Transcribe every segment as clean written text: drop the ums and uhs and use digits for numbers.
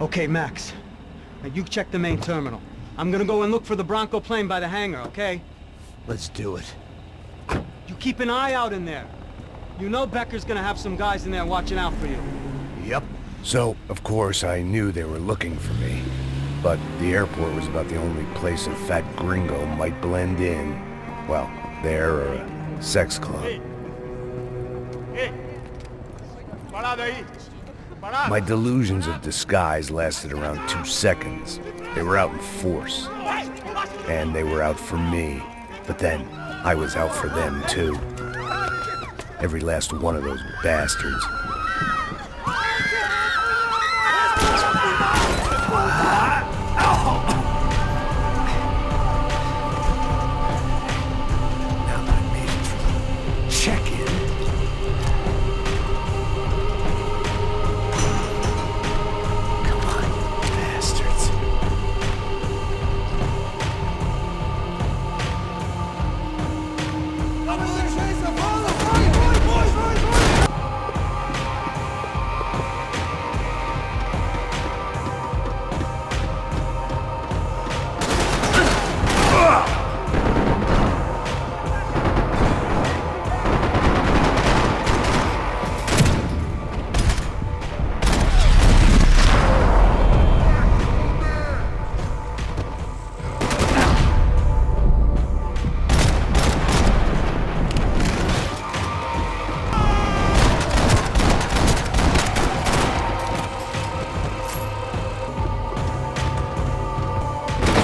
Okay, Max. Now you check the main terminal. I'm gonna go and look for the Bronco plane by the hangar, okay? Let's do it. You keep an eye out in there. You know Becker's gonna have some guys in there watching out for you. Yep. So, of course, I knew they were looking for me. But the airport was about the only place a fat gringo might blend in. Well, there or a sex club. My delusions of disguise lasted around 2 seconds. They were out in force. And they were out for me. But then, I was out for them too. Every last one of those bastards.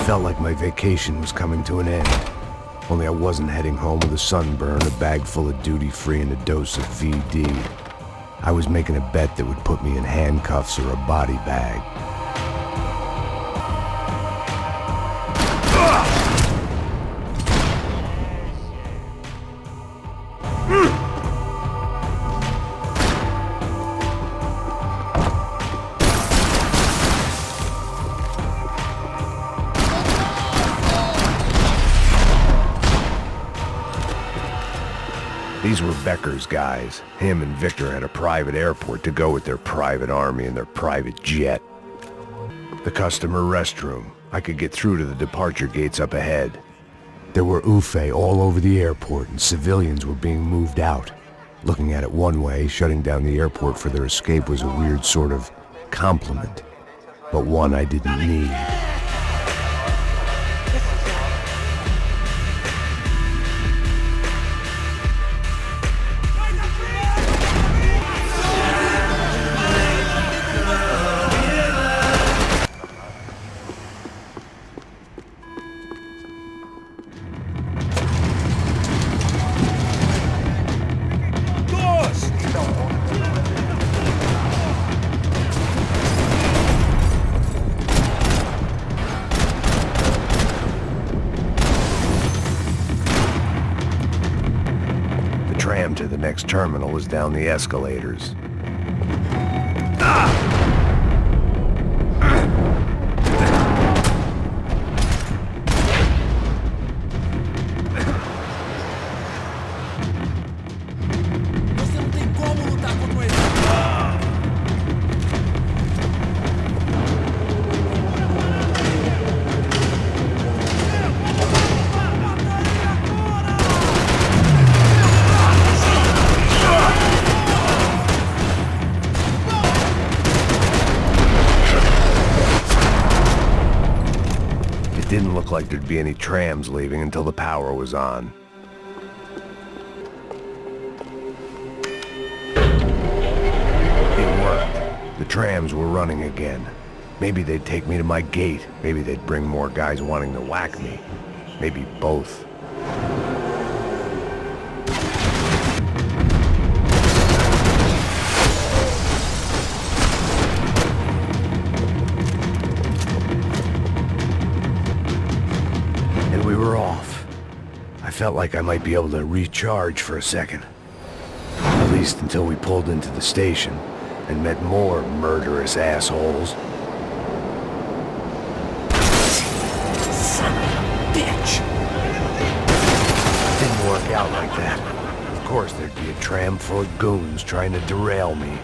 Felt like my vacation was coming to an end. Only I wasn't heading home with a sunburn, a bag full of duty-free, and a dose of VD. I was making a bet that would put me in handcuffs or a body bag. These were Becker's guys. Him and Victor had a private airport to go with their private army and their private jet. The customer restroom. I could get through to the departure gates up ahead. There were UFE all over the airport and civilians were being moved out. Looking at it one way, shutting down the airport for their escape was a weird sort of compliment, but one I didn't need. The tram to the next terminal was down the escalators. It didn't look like there'd be any trams leaving until the power was on. It worked. The trams were running again. Maybe they'd take me to my gate. Maybe they'd bring more guys wanting to whack me. Maybe both. We were off. I felt like I might be able to recharge for a second. At least until we pulled into the station and met more murderous assholes. Son of a bitch! It didn't work out like that. Of course there'd be a tram full of goons trying to derail me.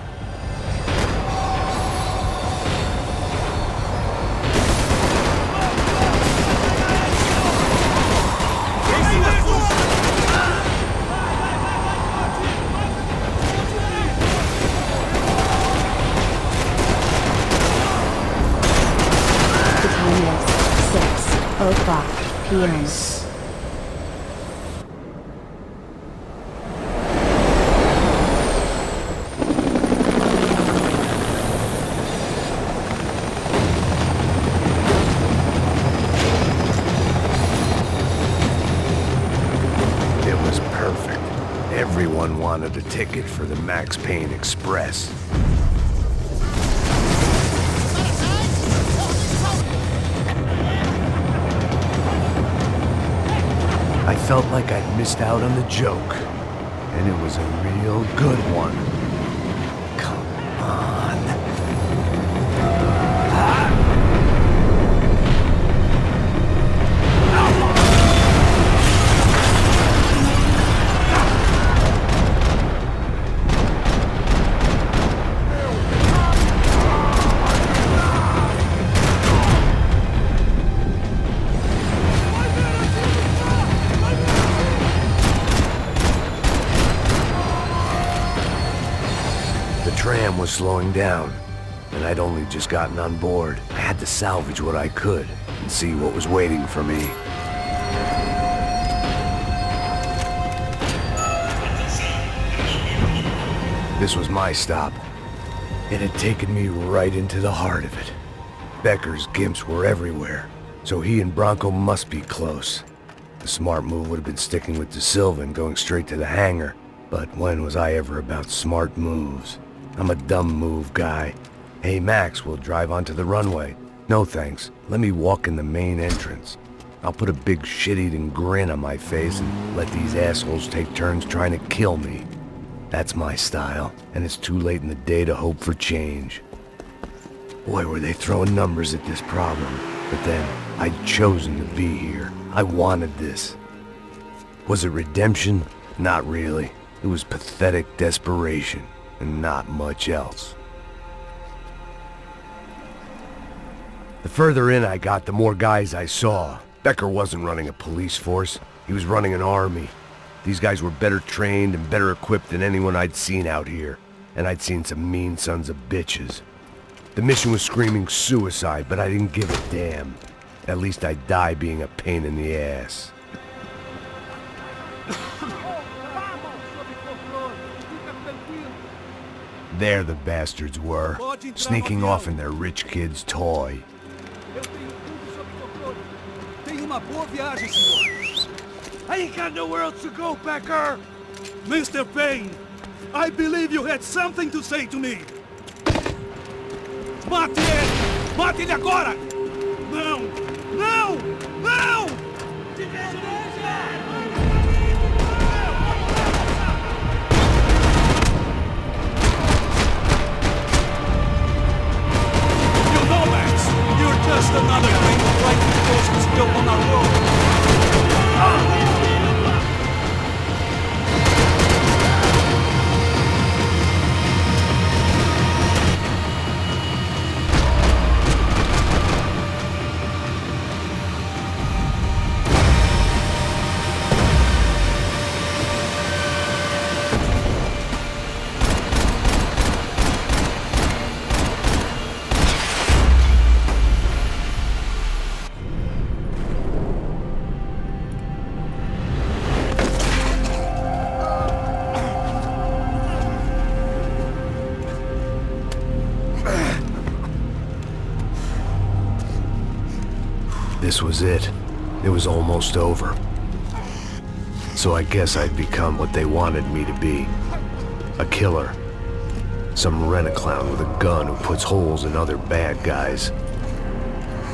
the end. It was perfect. Everyone wanted a ticket for the Max Payne Express. I felt like I'd missed out on the joke, and it was a real good one. Come on. The tram was slowing down, and I'd only just gotten on board. I had to salvage what I could and see what was waiting for me. This was my stop. It had taken me right into the heart of it. Becker's gimps were everywhere, so he and Bronco must be close. The smart move would have been sticking with De Silva and going straight to the hangar, but when was I ever about smart moves? I'm a dumb move guy. Hey Max, we'll drive onto the runway. No thanks, let me walk in the main entrance. I'll put a big shit-eating grin on my face and let these assholes take turns trying to kill me. That's my style, and it's too late in the day to hope for change. Boy, were they throwing numbers at this problem. But then, I'd chosen to be here. I wanted this. Was it redemption? Not really. It was pathetic desperation, and not much else. The further in I got, the more guys I saw. Becker wasn't running a police force. He was running an army. These guys were better trained and better equipped than anyone I'd seen out here. And I'd seen some mean sons of bitches. The mission was screaming suicide, but I didn't give a damn. At least I'd die being a pain in the ass. There the bastards were, sneaking off in their rich kid's toy. I ain't got nowhere else to go, Becker! Mr. Payne, I believe you had something to say to me! Mate ele! Mate ele agora! Não! Não! Não! You know, Max, you're just another grain of lightning forces built on our road. This was it. It was almost over. So I guess I'd become what they wanted me to be. A killer. Some rent-a-clown with a gun who puts holes in other bad guys.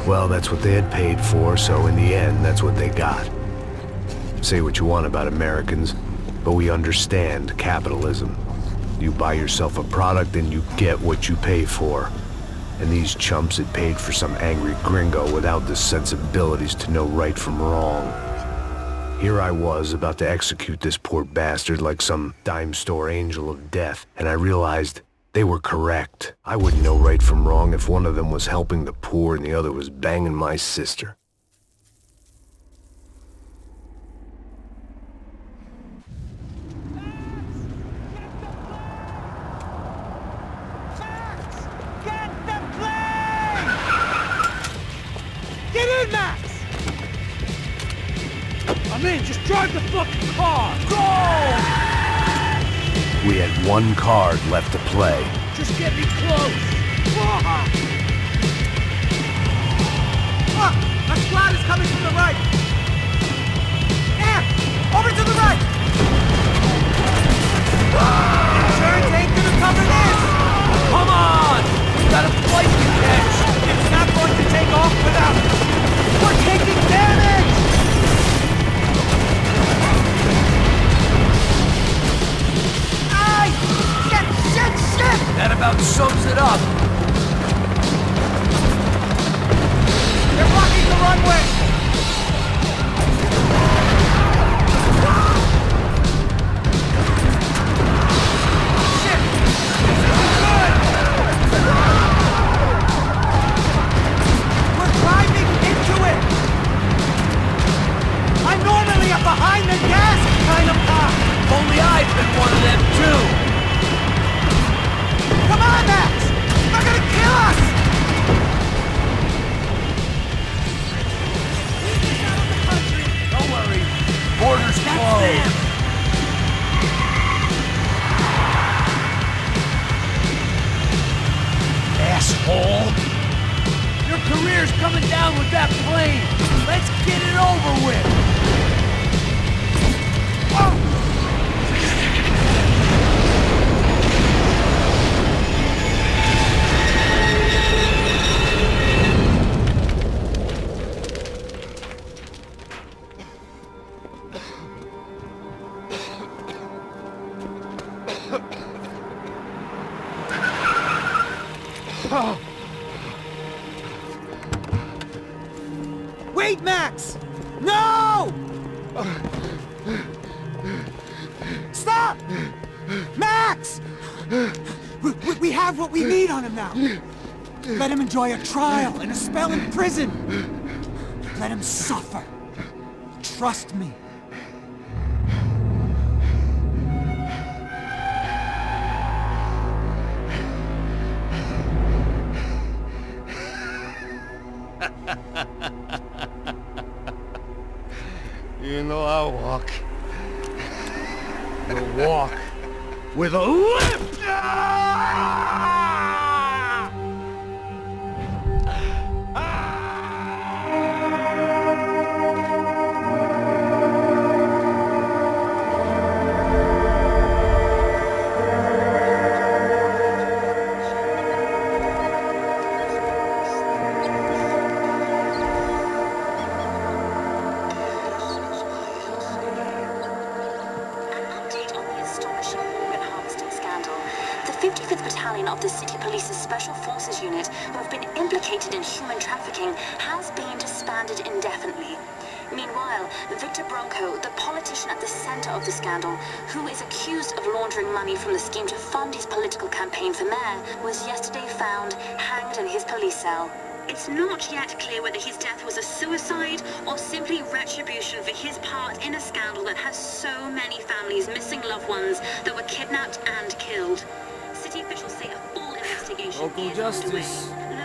Well, that's what they had paid for, so in the end, that's what they got. Say what you want about Americans, but we understand capitalism. You buy yourself a product and you get what you pay for. And these chumps had paid for some angry gringo without the sensibilities to know right from wrong. Here I was, about to execute this poor bastard like some dime store angel of death, and I realized they were correct. I wouldn't know right from wrong if one of them was helping the poor and the other was banging my sister. Get in, Max! I'm in. Just drive the fucking car. Go! We had one card left to play. Just get me close. Look! A squad is coming from the right! There! Over to the right! Insurance ain't gonna cover this! Come on! We got a flight to catch! It's not going to take off without us! We're taking damage! Aye! Shit! That about sums it up. They're blocking the runway! Shit! This isn't good! We're driving into it! I'm normally a behind-the-gas kind of cop! If only I'd been one of them too. Come on, Max! They're gonna kill us! Don't worry. Border's closed. Asshole! Your career's coming down with that plane. Let's get it over with. Wait, Max! No! Stop! Max! We have what we need on him now. Let him enjoy a trial and a spell in prison. Let him suffer. Trust me. You know I walk. You'll walk with a limp! The 55th Battalion of the City Police's Special Forces Unit, who have been implicated in human trafficking, has been disbanded indefinitely. Meanwhile, Victor Bronco, the politician at the center of the scandal, who is accused of laundering money from the scheme to fund his political campaign for mayor, was yesterday found hanged in his police cell. It's not yet clear whether his death was a suicide or simply retribution for his part in a scandal that has so many families missing loved ones that were kidnapped and killed. City officials say a full investigation Local is justice. underway.